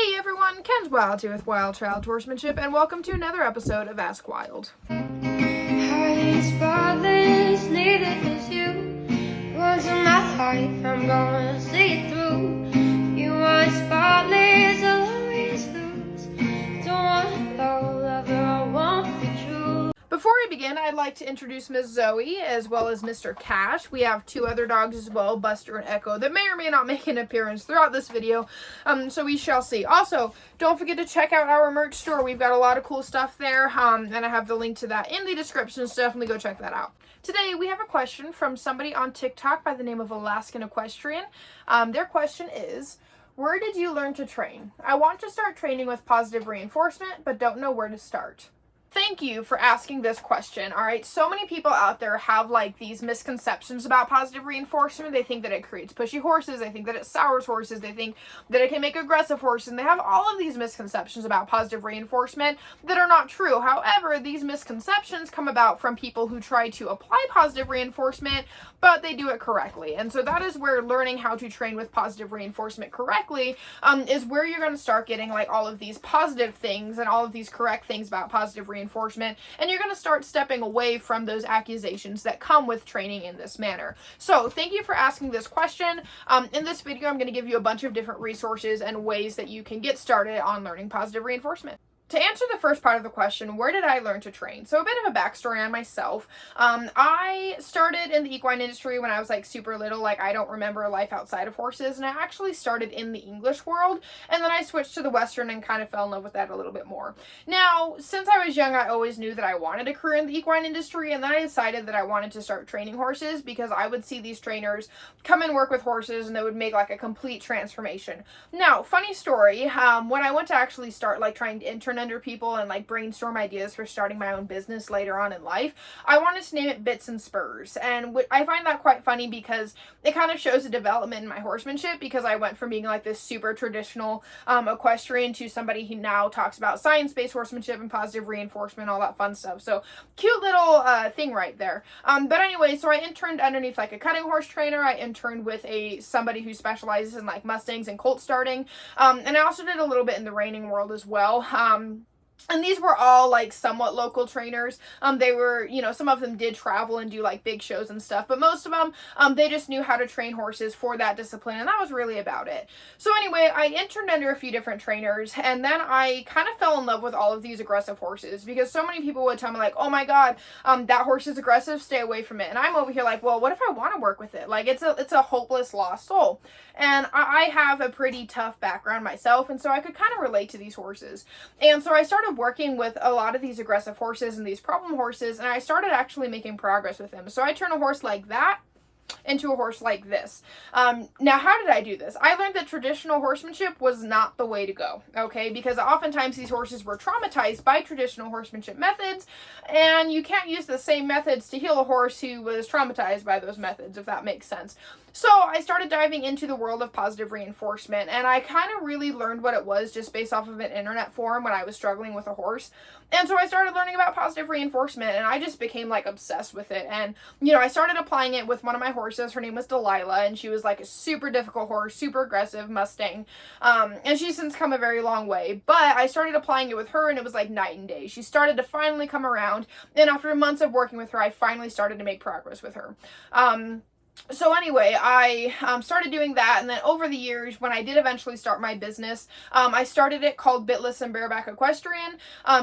Hey everyone, Ken's Wilde here with Wilde Child Horsemanship, and welcome to another episode of Ask Wilde. Spotless, neither is you. Once in my life, I'm gonna see it through. You want spotless, I'll always lose. Don't want love, I want the truth. Before we begin, I'd like to introduce Miss Zoe as well as Mr. Cash. We have two other dogs as well, Buster and Echo, that may or may not make an appearance throughout this video, so we shall see. Also, don't forget to check out our merch store. We've got a lot of cool stuff there, and I have the link to that in the description, so definitely go check that out. Today, we have a question from somebody on TikTok by the name of Alaskan Equestrian. Their question is, where did you learn to train? I want to start training with positive reinforcement, but don't know where to start. Thank you for asking this question. All right, so many people out there have like these misconceptions about positive reinforcement. They think that it creates pushy horses. They think that it sours horses. They think that it can make aggressive horses. And they have all of these misconceptions about positive reinforcement that are not true. However, these misconceptions come about from people who try to apply positive reinforcement, but they do it correctly. And so that is where learning how to train with positive reinforcement correctly is where you're going to start getting like all of these positive things and all of these correct things about positive reinforcement. And you're going to start stepping away from those accusations that come with training in this manner. So thank you for asking this question. In this video, I'm going to give you a bunch of different resources and ways that you can get started on learning positive reinforcement. To answer the first part of the question, where did I learn to train? So a bit of a backstory on myself. I started in the equine industry when I was like super little. Like I don't remember a life outside of horses, and I actually started in the English world, and then I switched to the Western and kind of fell in love with that a little bit more. Now, since I was young, I always knew that I wanted a career in the equine industry, and then I decided that I wanted to start training horses because I would see these trainers come and work with horses, and they would make like a complete transformation. Now, funny story, when I went to actually start like trying to intern under people and like brainstorm ideas for starting my own business later on in life, I wanted to name it Bits and Spurs, and I find that quite funny because it kind of shows a development in my horsemanship, because I went from being like this super traditional equestrian to somebody who now talks about science-based horsemanship and positive reinforcement, all that fun stuff. So cute little thing right there. But anyway, so I interned underneath like a cutting horse trainer. I interned with somebody who specializes in like Mustangs and colt starting, and I also did a little bit in the reining world as well. And these were all like somewhat local trainers. They were, some of them did travel and do like big shows and stuff, but most of them, they just knew how to train horses for that discipline, and that was really about it. So anyway, I interned under a few different trainers, and then I kind of fell in love with all of these aggressive horses, because so many people would tell me like, oh my God, that horse is aggressive, stay away from it. And I'm over here like, well, what if I want to work with it? Like it's a hopeless lost soul. And I have a pretty tough background myself, and so I could kind of relate to these horses. And so I started working with a lot of these aggressive horses and these problem horses, and I started actually making progress with them. So I turn a horse like that into a horse like this. Now, how did I do this? I learned that traditional horsemanship was not the way to go, okay? Because oftentimes these horses were traumatized by traditional horsemanship methods, and you can't use the same methods to heal a horse who was traumatized by those methods, if that makes sense. So I started diving into the world of positive reinforcement, and I kind of really learned what it was just based off of an internet forum when I was struggling with a horse. And so I started learning about positive reinforcement, and I just became like obsessed with it. And, I started applying it with one of my horses. Her name was Delilah, and she was like a super difficult horse, super aggressive Mustang. And she's since come a very long way. But I started applying it with her, and it was like night and day. She started to finally come around, and after months of working with her, I finally started to make progress with her. So anyway, I started doing that, and then over the years, when I did eventually start my business, I started it called Bitless and Bareback Equestrian,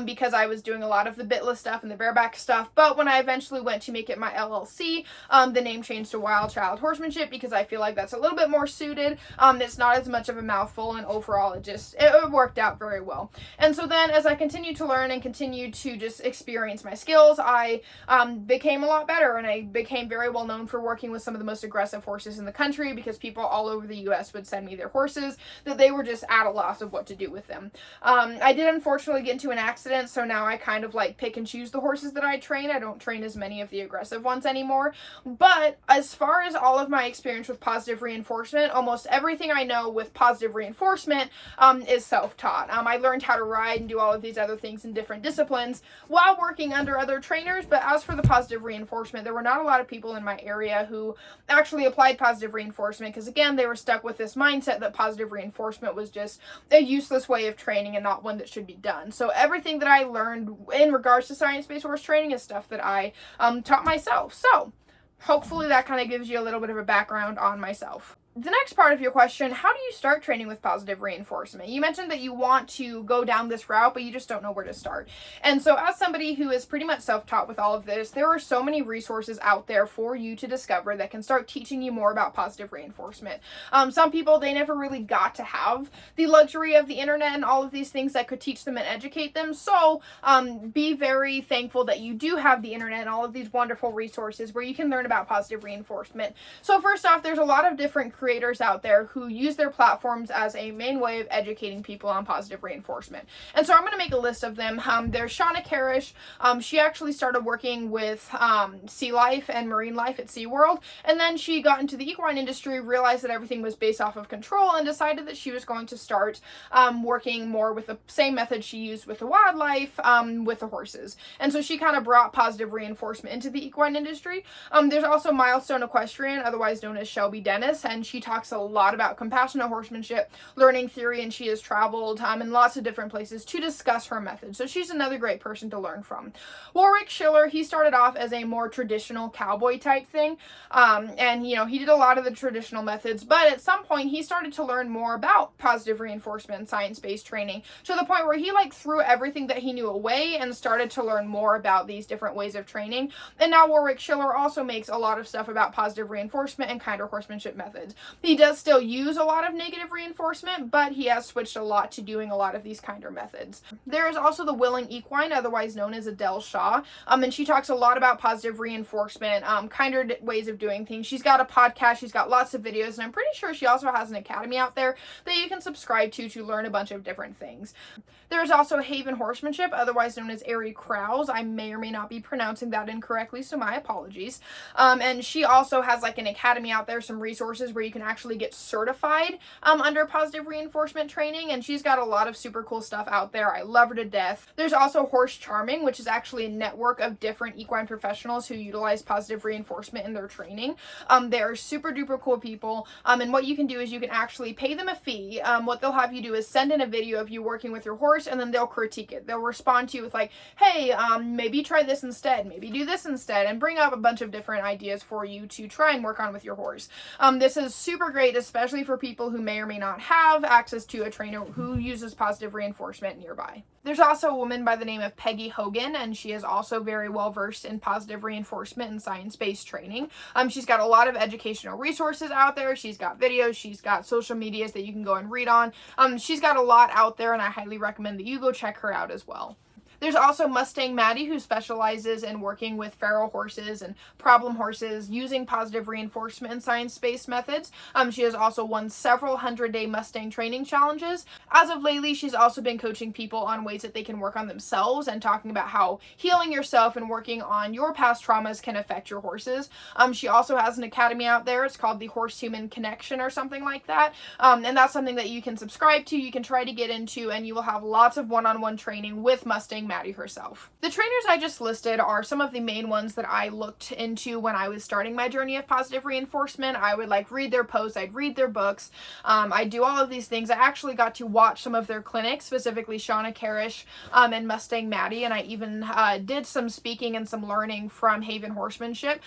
because I was doing a lot of the bitless stuff and the bareback stuff. But when I eventually went to make it my LLC, the name changed to Wilde Child Horsemanship, because I feel like that's a little bit more suited. It's not as much of a mouthful, and overall it worked out very well. And so then as I continued to learn and continued to just experience my skills, I became a lot better, and I became very well known for working with some of the most aggressive horses in the country, because people all over the US would send me their horses that they were just at a loss of what to do with them. I did unfortunately get into an accident, so now I kind of like pick and choose the horses that I train. I don't train as many of the aggressive ones anymore. But as far as all of my experience with positive reinforcement, almost everything I know with positive reinforcement is self-taught. I learned how to ride and do all of these other things in different disciplines while working under other trainers, but as for the positive reinforcement, there were not a lot of people in my area who actually applied positive reinforcement, because again, they were stuck with this mindset that positive reinforcement was just a useless way of training and not one that should be done. So everything that I learned in regards to science-based horse training is stuff that I taught myself. So hopefully that kind of gives you a little bit of a background on myself. The next part of your question, how do you start training with positive reinforcement? You mentioned that you want to go down this route, but you just don't know where to start. And so as somebody who is pretty much self-taught with all of this, there are so many resources out there for you to discover that can start teaching you more about positive reinforcement. Some people, they never really got to have the luxury of the internet and all of these things that could teach them and educate them. So be very thankful that you do have the internet and all of these wonderful resources where you can learn about positive reinforcement. So first off, there's a lot of different creators out there who use their platforms as a main way of educating people on positive reinforcement. And so I'm going to make a list of them. There's Shauna Karish. She actually started working with sea life and marine life at SeaWorld, and then she got into the equine industry, realized that everything was based off of control, and decided that she was going to start working more with the same method she used with the wildlife, with the horses. And so she kind of brought positive reinforcement into the equine industry. There's also Milestone Equestrian, otherwise known as Shelby Dennis, and she talks a lot about compassionate horsemanship, learning theory, and she has traveled in lots of different places to discuss her method. So she's another great person to learn from. Warwick Schiller, he started off as a more traditional cowboy type thing, and he did a lot of the traditional methods, but at some point he started to learn more about positive reinforcement and science-based training, to the point where he threw everything that he knew away and started to learn more about these different ways of training. And now Warwick Schiller also makes a lot of stuff about positive reinforcement and kinder horsemanship methods. He does still use a lot of negative reinforcement, but he has switched a lot to doing a lot of these kinder methods. There is also the Willing Equine, otherwise known as Adele Shaw, and she talks a lot about positive reinforcement, kinder ways of doing things. She's got a podcast, she's got lots of videos, and I'm pretty sure she also has an academy out there that you can subscribe to learn a bunch of different things. There's also Haven Horsemanship, otherwise known as Ari Krause. I may or may not be pronouncing that incorrectly, so my apologies. And she also has an academy out there, some resources where you can actually get certified under positive reinforcement training, and she's got a lot of super cool stuff out there. I love her to death. There's also Horse Charming, which is actually a network of different equine professionals who utilize positive reinforcement in their training. They're super duper cool people, and what you can do is you can actually pay them a fee. What they'll have you do is send in a video of you working with your horse, and then they'll critique it. They'll respond to you with hey, maybe try this instead, maybe do this instead, and bring up a bunch of different ideas for you to try and work on with your horse. This is super great, especially for people who may or may not have access to a trainer who uses positive reinforcement nearby. There's also a woman by the name of Peggy Hogan, and she is also very well versed in positive reinforcement and science-based training. She's got a lot of educational resources out there. She's got videos, she's got social medias that you can go and read on. She's got a lot out there, and I highly recommend that you go check her out as well. There's also Mustang Maddie, who specializes in working with feral horses and problem horses using positive reinforcement and science-based methods. She has also won several 100-day Mustang training challenges. As of lately, she's also been coaching people on ways that they can work on themselves and talking about how healing yourself and working on your past traumas can affect your horses. She also has an academy out there. It's called the Horse-Human Connection or something like that. And that's something that you can subscribe to, you can try to get into, and you will have lots of one-on-one training with Mustang Maddie herself. The trainers I just listed are some of the main ones that I looked into when I was starting my journey of positive reinforcement. I would read their posts, I'd read their books, I'd do all of these things. I actually got to watch some of their clinics, specifically Shauna Karish and Mustang Maddie, and I even did some speaking and some learning from Haven Horsemanship.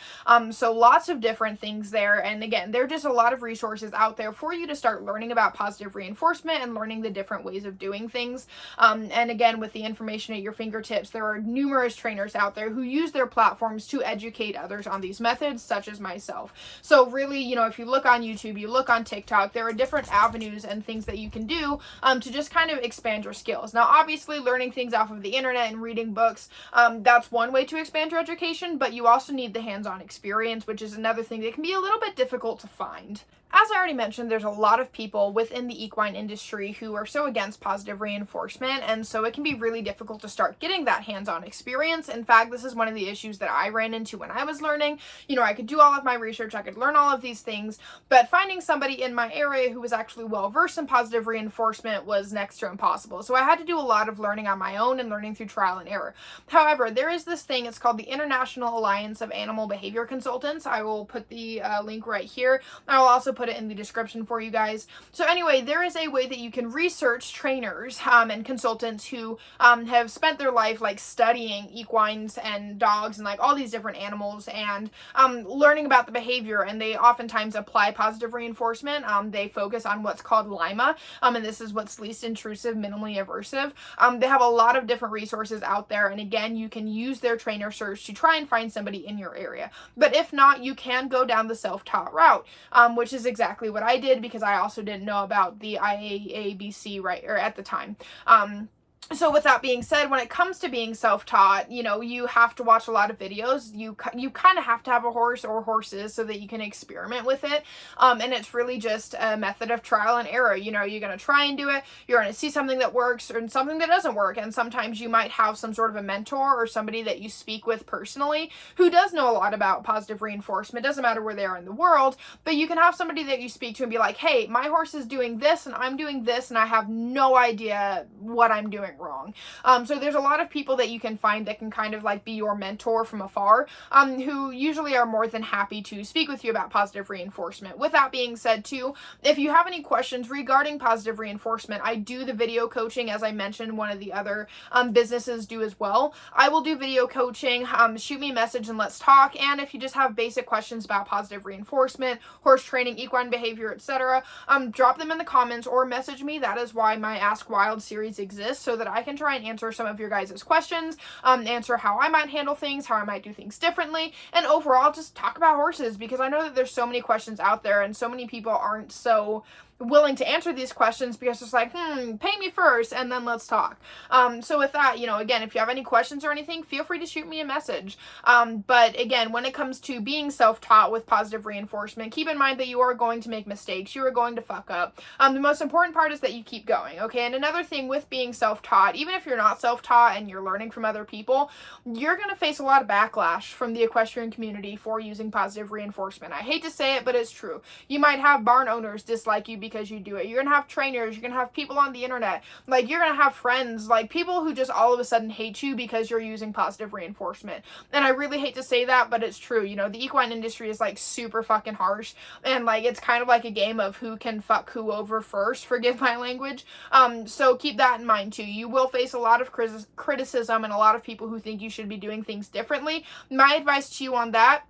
So lots of different things there, and again, there are just a lot of resources out there for you to start learning about positive reinforcement and learning the different ways of doing things. And again, with the information at your fingertips, there are numerous trainers out there who use their platforms to educate others on these methods, such as myself. So really, if you look on YouTube, you look on TikTok, there are different avenues and things that you can do to just kind of expand your skills. Now, obviously, learning things off of the internet and reading books, that's one way to expand your education, but you also need the hands-on experience, which is another thing that can be a little bit difficult to find. As I already mentioned, there's a lot of people within the equine industry who are so against positive reinforcement, and so it can be really difficult to start getting that hands-on experience. In fact, this is one of the issues that I ran into when I was learning. I could do all of my research, I could learn all of these things, but finding somebody in my area who was actually well-versed in positive reinforcement was next to impossible. So I had to do a lot of learning on my own and learning through trial and error. However, there is this thing, it's called the International Alliance of Animal Behavior Consultants. I will put the link right here. I will also put it in the description for you guys. So anyway, there is a way that you can research trainers and consultants who have spent their life like studying equines and dogs and like all these different animals and learning about the behavior, and they oftentimes apply positive reinforcement. They focus on what's called LIMA, and this is what's least intrusive, minimally aversive. They have a lot of different resources out there, and again, you can use their trainer search to try and find somebody in your area. But if not, you can go down the self-taught route, which is exactly what I did, because I also didn't know about the IAABC at the time. So with that being said, when it comes to being self-taught, you have to watch a lot of videos. You kind of have to have a horse or horses so that you can experiment with it. And it's really just a method of trial and error. You're going to try and do it. You're going to see something that works or something that doesn't work. And sometimes you might have some sort of a mentor or somebody that you speak with personally who does know a lot about positive reinforcement. It doesn't matter where they are in the world, but you can have somebody that you speak to and be like, hey, my horse is doing this and I'm doing this and I have no idea what I'm doing wrong. So there's a lot of people that you can find that can kind of like be your mentor from afar, who usually are more than happy to speak with you about positive reinforcement. With that being said too, if you have any questions regarding positive reinforcement, I do the video coaching, as I mentioned, one of the other businesses do as well. I will do video coaching, shoot me a message and let's talk. And if you just have basic questions about positive reinforcement, horse training, equine behavior, etc., drop them in the comments or message me. That is why my Ask Wilde series exists, so that I can try and answer some of your guys' questions, answer how I might handle things, how I might do things differently, and overall just talk about horses, because I know that there's so many questions out there and so many people aren't so willing to answer these questions because it's like, pay me first and then let's talk. So with that, again, if you have any questions or anything, feel free to shoot me a message. But again, when it comes to being self-taught with positive reinforcement, keep in mind that you are going to make mistakes. You are going to fuck up. The most important part is that you keep going, okay? And another thing with being self-taught, even if you're not self-taught and you're learning from other people, you're going to face a lot of backlash from the equestrian community for using positive reinforcement. I hate to say it, but it's true. You might have barn owners dislike you because you do it. You're gonna have trainers, you're gonna have people on the internet, like you're gonna have friends, like people who just all of a sudden hate you because you're using positive reinforcement. And I really hate to say that, but it's true. The equine industry is like super fucking harsh, and like it's kind of like a game of who can fuck who over first, forgive my language. So keep that in mind too. You will face a lot of criticism and a lot of people who think you should be doing things differently. My advice to you on that: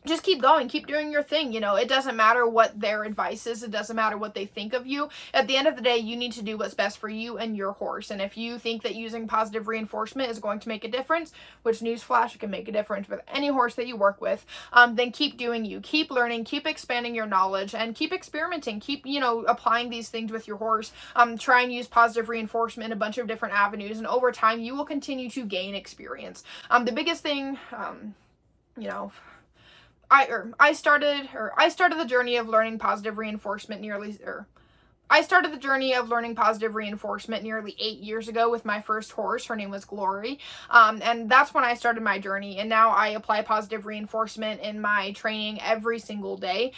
just keep going, keep doing your thing. It doesn't matter what their advice is. It doesn't matter what they think of you. At the end of the day, you need to do what's best for you and your horse. And if you think that using positive reinforcement is going to make a difference, which newsflash, it can make a difference with any horse that you work with, then keep doing you. Keep learning, keep expanding your knowledge, and keep experimenting. Keep, applying these things with your horse. Try and use positive reinforcement in a bunch of different avenues. And over time, you will continue to gain experience. The biggest thing, I started the journey of learning positive reinforcement nearly 8 years ago with my first horse. Her name was Glory. And that's when I started my journey. And now I apply positive reinforcement in my training every single day.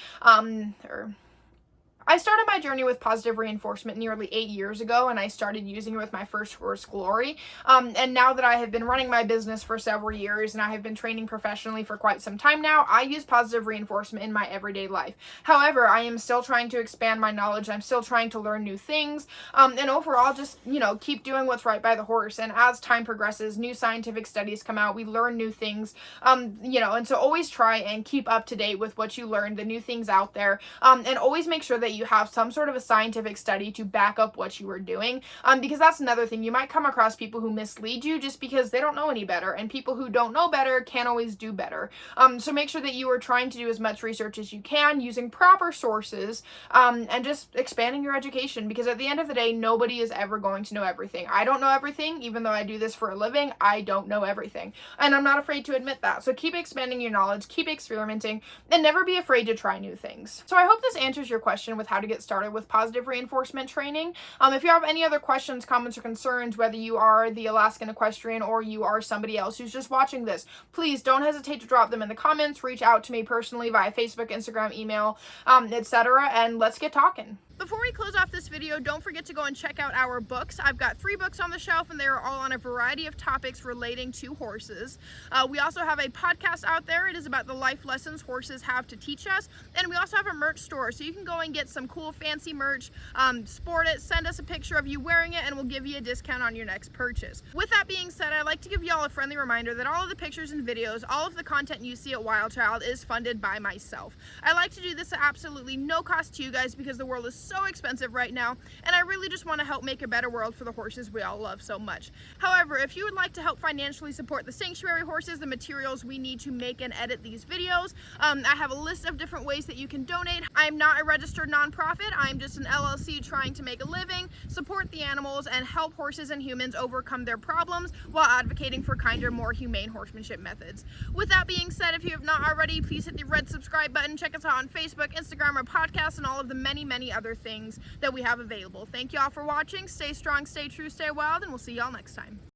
I started my journey with positive reinforcement nearly 8 years ago, and I started using it with my first horse, Glory. And now that I have been running my business for several years and I have been training professionally for quite some time now, I use positive reinforcement in my everyday life. However, I am still trying to expand my knowledge. I'm still trying to learn new things. And overall, just, keep doing what's right by the horse. And as time progresses, new scientific studies come out. We learn new things, and so always try and keep up to date with what you learn, the new things out there, and always make sure that you have some sort of a scientific study to back up what you are doing, because that's another thing. You might come across people who mislead you just because they don't know any better, and people who don't know better can't always do better. So make sure that you are trying to do as much research as you can using proper sources, and just expanding your education, because at the end of the day, nobody is ever going to know everything. I don't know everything, even though I do this for a living. I don't know everything, and I'm not afraid to admit that. So keep expanding your knowledge, keep experimenting, and never be afraid to try new things. So I hope this answers your question with how to get started with positive reinforcement training. If you have any other questions, comments, or concerns, whether you are the Alaskan equestrian or you are somebody else who's just watching this, please don't hesitate to drop them in the comments. Reach out to me personally via Facebook, Instagram, email, etc., and let's get talking. Before we close off this video, don't forget to go and check out our books. I've got 3 books on the shelf, and they are all on a variety of topics relating to horses. We also have a podcast out there. It is about the life lessons horses have to teach us. And we also have a merch store, so you can go and get some cool fancy merch, sport it, send us a picture of you wearing it, and we'll give you a discount on your next purchase. With that being said, I'd like to give you all a friendly reminder that all of the pictures and videos, all of the content you see at Wilde is funded by myself. I like to do this at absolutely no cost to you guys because the world is so expensive right now, and I really just want to help make a better world for the horses we all love so much. However, if you would like to help financially support the sanctuary horses, the materials we need to make and edit these videos, I have a list of different ways that you can donate. I'm not a registered nonprofit. I'm just an LLC trying to make a living, support the animals, and help horses and humans overcome their problems while advocating for kinder, more humane horsemanship methods. With that being said, if you have not already, please hit the red subscribe button. Check us out on Facebook, Instagram, our podcast, and all of the many other things that we have available. Thank you all for watching. Stay strong, stay true, stay wild, and we'll see y'all next time.